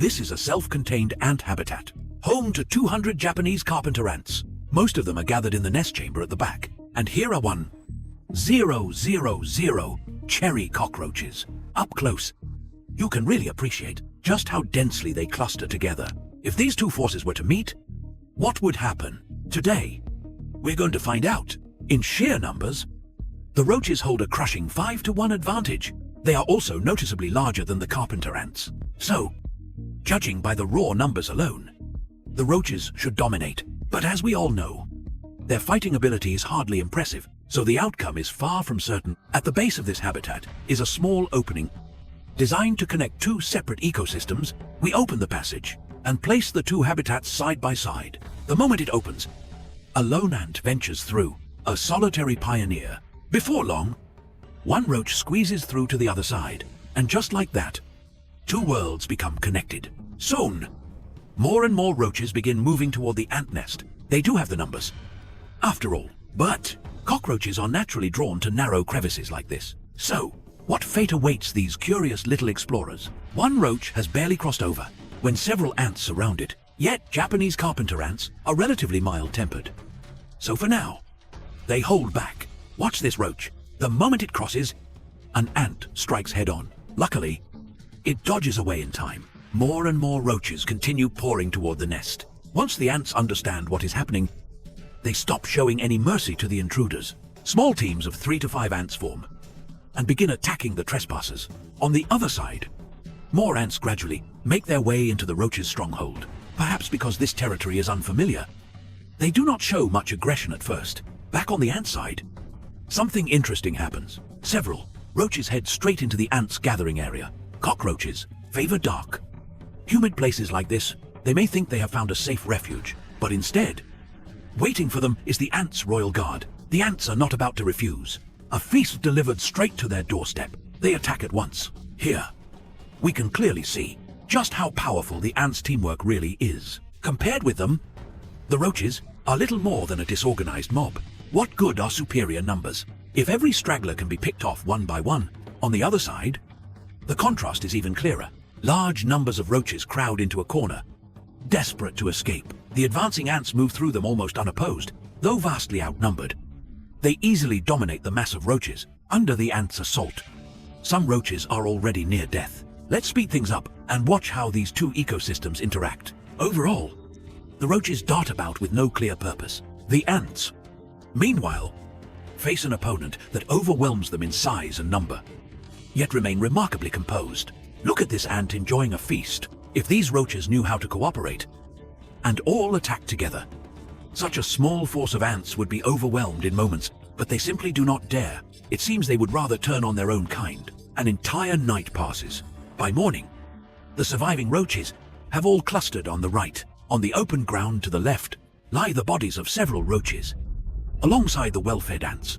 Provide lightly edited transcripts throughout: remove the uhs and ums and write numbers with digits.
This is a self-contained ant habitat, home to 200 Japanese carpenter ants. Most of them are gathered in the nest chamber at the back. And here are 1,000 cherry cockroaches. Up close, you can really appreciate just how densely they cluster together. If these two forces were to meet, what would happen? Today, we're going to find out. In sheer numbers, the roaches hold a crushing 5-to-1 advantage. They are also noticeably larger than the carpenter ants. So, judging by the raw numbers alone, the roaches should dominate. But as we all know, their fighting ability is hardly impressive, so the outcome is far from certain. At the base of this habitat is a small opening designed to connect two separate ecosystems. We open the passage and place the two habitats side by side. The moment it opens, a lone ant ventures through, a solitary pioneer. Before long, one roach squeezes through to the other side, and just like that, two worlds become connected. Soon, more and more roaches begin moving toward the ant nest. They do have the numbers, after all. But cockroaches are naturally drawn to narrow crevices like this. So, what fate awaits these curious little explorers? One roach has barely crossed over when several ants surround it. Yet Japanese carpenter ants are relatively mild-tempered. So for now, they hold back. Watch this roach. The moment it crosses, an ant strikes head-on. Luckily, it dodges away in time. More and more roaches continue pouring toward the nest. Once the ants understand what is happening, they stop showing any mercy to the intruders. Small teams of 3 to 5 ants form and begin attacking the trespassers. On the other side, more ants gradually make their way into the roaches' stronghold. Perhaps because this territory is unfamiliar, they do not show much aggression at first. Back on the ant side, something interesting happens. Several roaches head straight into the ants' gathering area. Cockroaches favor dark, humid places like this. They may think they have found a safe refuge, but instead, waiting for them is the ants' royal guard. The ants are not about to refuse. A feast delivered straight to their doorstep. They attack at once. Here, we can clearly see just how powerful the ants' teamwork really is. Compared with them, the roaches are little more than a disorganized mob. What good are superior numbers if every straggler can be picked off one by one? On the other side, the contrast is even clearer. Large numbers of roaches crowd into a corner, desperate to escape. The advancing ants move through them almost unopposed. Though vastly outnumbered, they easily dominate the mass of roaches under the ants' assault. Some roaches are already near death. Let's speed things up and watch how these two ecosystems interact. Overall, the roaches dart about with no clear purpose. The ants, meanwhile, face an opponent that overwhelms them in size and number, yet remain remarkably composed. Look at this ant enjoying a feast. If these roaches knew how to cooperate and all attack together, such a small force of ants would be overwhelmed in moments, but they simply do not dare. It seems they would rather turn on their own kind. An entire night passes. By morning, the surviving roaches have all clustered on the right. On the open ground to the left lie the bodies of several roaches, alongside the well-fed ants.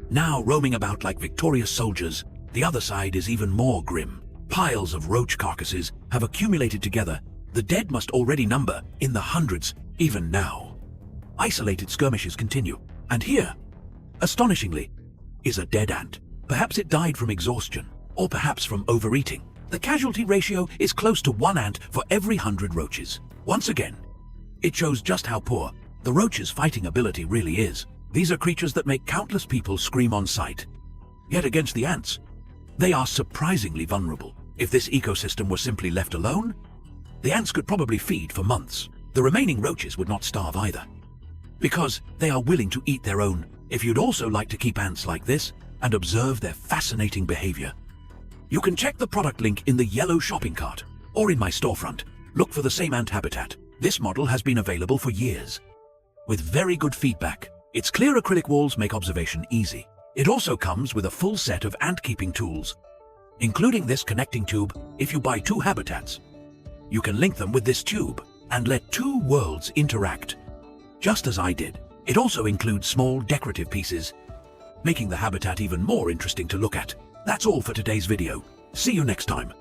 Now roaming about like victorious soldiers, the other side is even more grim. Piles of roach carcasses have accumulated together. The dead must already number in the hundreds, even now. Isolated skirmishes continue, and here, astonishingly, is a dead ant. Perhaps it died from exhaustion, or perhaps from overeating. The casualty ratio is close to 1 ant for every 100 roaches. Once again, it shows just how poor the roaches' fighting ability really is. These are creatures that make countless people scream on sight. Yet against the ants, they are surprisingly vulnerable. If this ecosystem were simply left alone, the ants could probably feed for months. The remaining roaches would not starve either, because they are willing to eat their own. If you'd also like to keep ants like this and observe their fascinating behavior, you can check the product link in the yellow shopping cart or in my storefront. Look for the same ant habitat. This model has been available for years, with very good feedback. Its clear acrylic walls make observation easy. It also comes with a full set of ant-keeping tools, including this connecting tube. If you buy 2 habitats, you can link them with this tube and let 2 worlds interact, just as I did. It also includes small decorative pieces, making the habitat even more interesting to look at. That's all for today's video. See you next time.